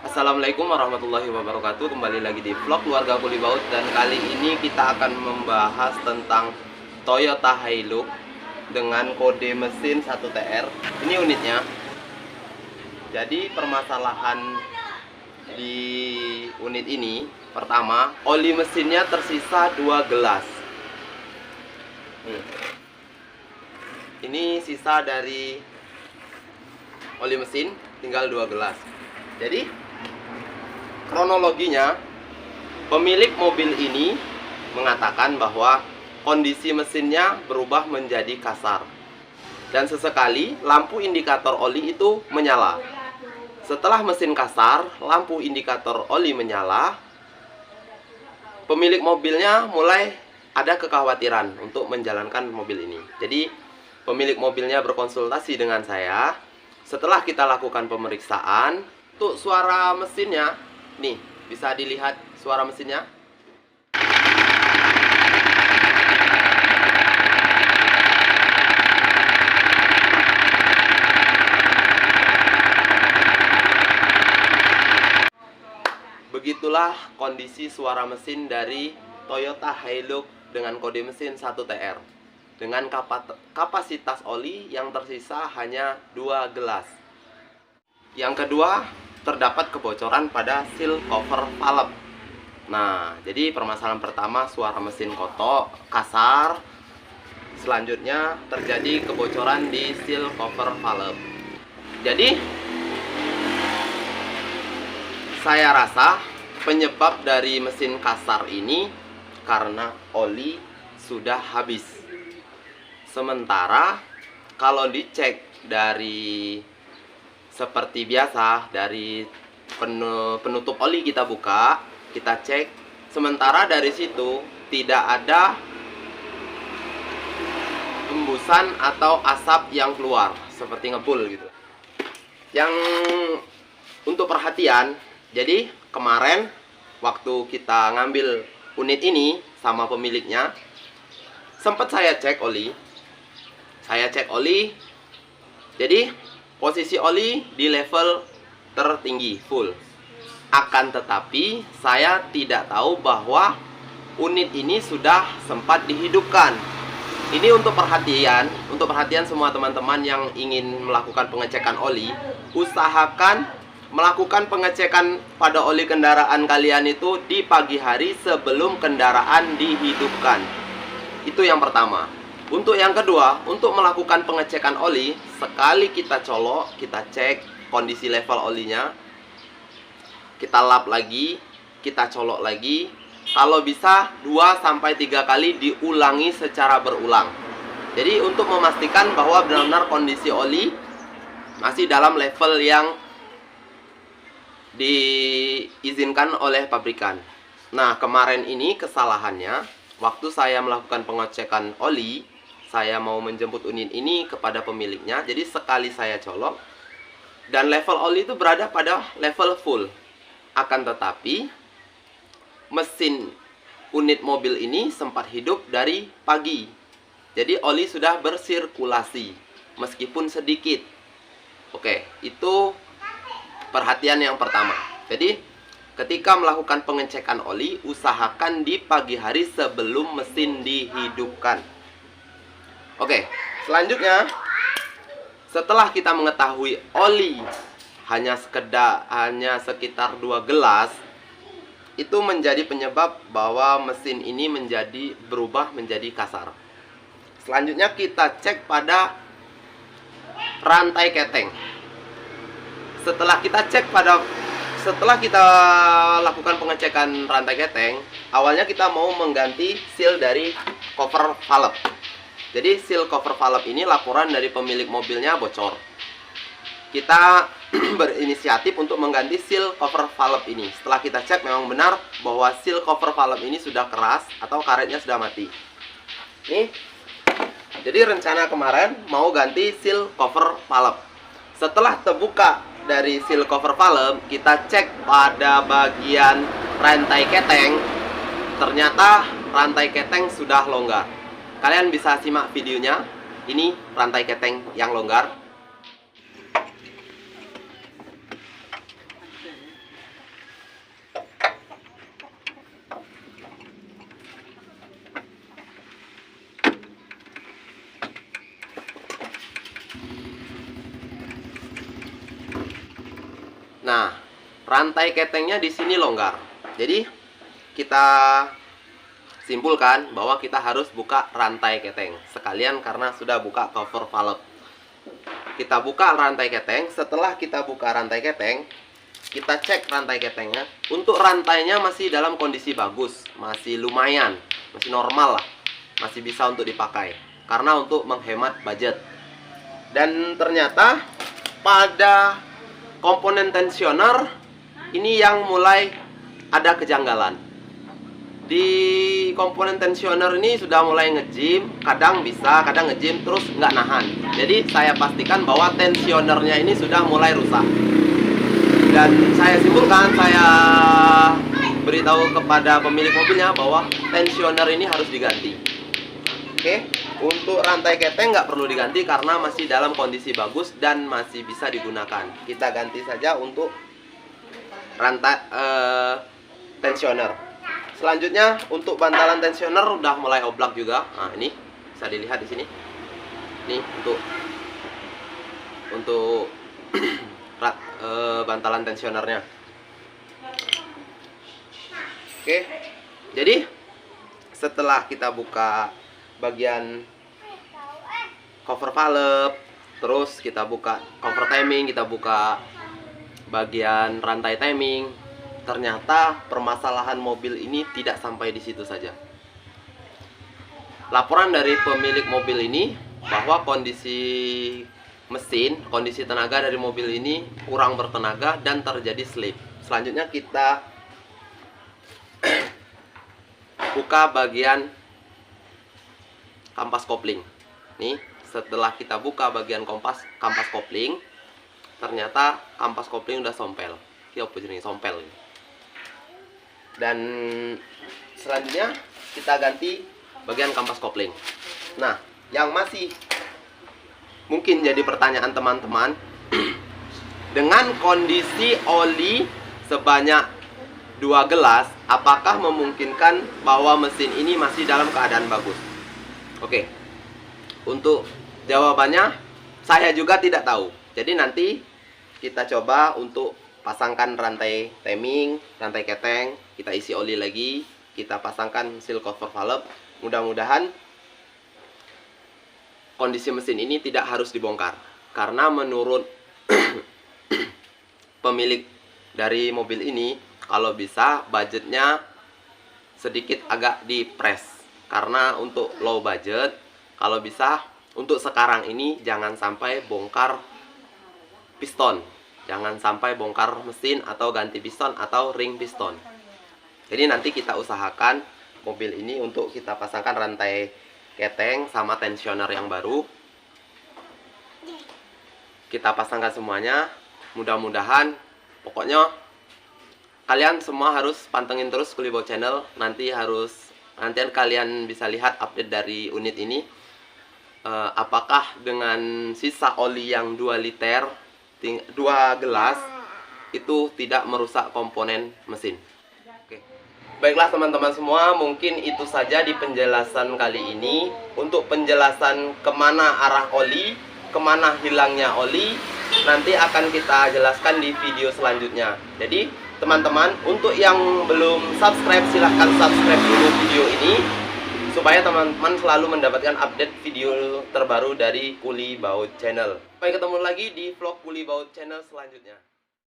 Assalamualaikum warahmatullahi wabarakatuh. Kembali lagi di vlog keluarga Kuli Baut. Dan kali ini kita akan membahas tentang Toyota Hilux dengan kode mesin 1TR. Ini unitnya. Jadi permasalahan di unit ini, pertama, oli mesinnya tersisa 2 gelas. Ini sisa dari oli mesin, tinggal 2 gelas. Jadi kronologinya, pemilik mobil ini mengatakan bahwa kondisi mesinnya berubah menjadi kasar, dan sesekali lampu indikator oli itu menyala. Setelah mesin kasar, lampu indikator oli menyala, pemilik mobilnya mulai ada kekhawatiran untuk menjalankan mobil ini. Jadi pemilik mobilnya berkonsultasi dengan saya. Setelah kita lakukan pemeriksaan, untuk suara mesinnya, nih bisa dilihat suara mesinnya. Begitulah kondisi suara mesin dari Toyota Hilux dengan kode mesin 1TR dengan kapasitas oli yang tersisa hanya 2 gelas. Yang kedua, terdapat kebocoran pada seal cover valve. Nah, jadi permasalahan pertama, suara mesin kotor, kasar. Selanjutnya terjadi kebocoran di seal cover valve. Jadi saya rasa penyebab dari mesin kasar ini karena oli sudah habis. Sementara kalau dicek dari seperti biasa, dari penutup oli kita buka, kita cek, sementara dari situ tidak ada hembusan atau asap yang keluar seperti ngebul gitu. Yang untuk perhatian, jadi kemarin waktu kita ngambil unit ini sama pemiliknya, sempat saya cek oli. Jadi posisi oli di level tertinggi, full. Akan tetapi saya tidak tahu bahwa unit ini sudah sempat dihidupkan. Ini untuk perhatian semua teman-teman yang ingin melakukan pengecekan oli. Usahakan melakukan pengecekan pada oli kendaraan kalian itu di pagi hari sebelum kendaraan dihidupkan. Itu yang pertama. Untuk yang kedua, untuk melakukan pengecekan oli, sekali kita colok, kita cek kondisi level olinya, kita lap lagi, kita colok lagi. Kalau bisa 2-3 kali diulangi secara berulang. Jadi untuk memastikan bahwa benar-benar kondisi oli masih dalam level yang diizinkan oleh pabrikan. Nah, kemarin ini kesalahannya, waktu saya melakukan pengecekan oli, saya mau menjemput unit ini kepada pemiliknya. Jadi sekali saya colok dan level oli itu berada pada level full. Akan tetapi mesin unit mobil ini sempat hidup dari pagi. Jadi oli sudah bersirkulasi meskipun sedikit. Oke, itu perhatian yang pertama. Jadi ketika melakukan pengecekan oli, usahakan di pagi hari sebelum mesin dihidupkan. Oke, selanjutnya, setelah kita mengetahui oli hanya sekitar 2 gelas, itu menjadi penyebab bahwa mesin ini berubah menjadi kasar. Selanjutnya kita cek pada rantai keteng. Setelah kita lakukan pengecekan rantai keteng, awalnya kita mau mengganti seal dari cover valve. Jadi seal cover valve ini laporan dari pemilik mobilnya bocor. Kita berinisiatif untuk mengganti seal cover valve ini. Setelah kita cek memang benar bahwa seal cover valve ini sudah keras atau karetnya sudah mati. Nih. Jadi rencana kemarin mau ganti seal cover valve. Setelah terbuka dari seal cover valve, kita cek pada bagian rantai keteng. Ternyata rantai keteng sudah longgar. Kalian bisa simak videonya. Ini rantai keteng yang longgar. Nah, rantai ketengnya di sini longgar. Jadi kita simpulkan bahwa kita harus buka rantai keteng sekalian karena sudah buka cover valve. Kita buka rantai keteng. Setelah kita buka rantai keteng, kita cek rantai ketengnya. Untuk rantainya masih dalam kondisi bagus, masih lumayan, masih normal lah, masih bisa untuk dipakai karena untuk menghemat budget. Dan ternyata pada komponen tensioner ini yang mulai ada kejanggalan. Di komponen tensioner ini sudah mulai ngejim, kadang bisa, kadang ngejim terus nggak nahan. Jadi saya pastikan bahwa tensionernya ini sudah mulai rusak. Dan saya simpulkan, saya beritahu kepada pemilik mobilnya bahwa tensioner ini harus diganti. Oke, untuk rantai keteng nggak perlu diganti karena masih dalam kondisi bagus dan masih bisa digunakan. Kita ganti saja untuk rantai tensioner. Selanjutnya untuk bantalan tensioner udah mulai oblak juga. Nah, ini bisa dilihat di sini. Ini untuk bantalan tensionernya. Oke. Jadi setelah kita buka bagian cover valve, terus kita buka cover timing, kita buka bagian rantai timing, ternyata permasalahan mobil ini tidak sampai di situ saja. Laporan dari pemilik mobil ini bahwa kondisi mesin, kondisi tenaga dari mobil ini kurang bertenaga dan terjadi slip. Selanjutnya kita buka bagian kampas kopling. Nih, setelah kita buka bagian kampas kopling, ternyata kampas kopling udah sompel. Ini apa jenis sompel ini. Dan selanjutnya kita ganti bagian kampas kopling. Nah, yang masih mungkin jadi pertanyaan teman-teman, dengan kondisi oli sebanyak 2 gelas, apakah memungkinkan bahwa mesin ini masih dalam keadaan bagus? Oke, untuk jawabannya saya juga tidak tahu. Jadi nanti kita coba untuk pasangkan rantai timing, rantai keteng, kita isi oli lagi, kita pasangkan seal cover valve. Mudah-mudahan kondisi mesin ini tidak harus dibongkar, karena menurut pemilik dari mobil ini, kalau bisa budgetnya sedikit agak dipres, karena untuk low budget, kalau bisa untuk sekarang ini jangan sampai bongkar piston, jangan sampai bongkar mesin atau ganti piston atau ring piston. Jadi nanti kita usahakan mobil ini untuk kita pasangkan rantai keteng sama tensioner yang baru. Kita pasangkan semuanya. Mudah-mudahan, pokoknya kalian semua harus pantengin terus Kulibaut Channel. Nanti kalian bisa lihat update dari unit ini. Apakah dengan sisa oli yang 2 liter 2 gelas itu tidak merusak komponen mesin. Oke. Baiklah teman-teman semua, mungkin itu saja di penjelasan kali ini. Untuk penjelasan kemana arah oli, kemana hilangnya oli, nanti akan kita jelaskan di video selanjutnya. Jadi teman-teman, untuk yang belum subscribe, silahkan subscribe dulu video ini supaya teman-teman selalu mendapatkan update video terbaru dari Kulibaut Channel. Sampai ketemu lagi di vlog Kulibaut Channel selanjutnya.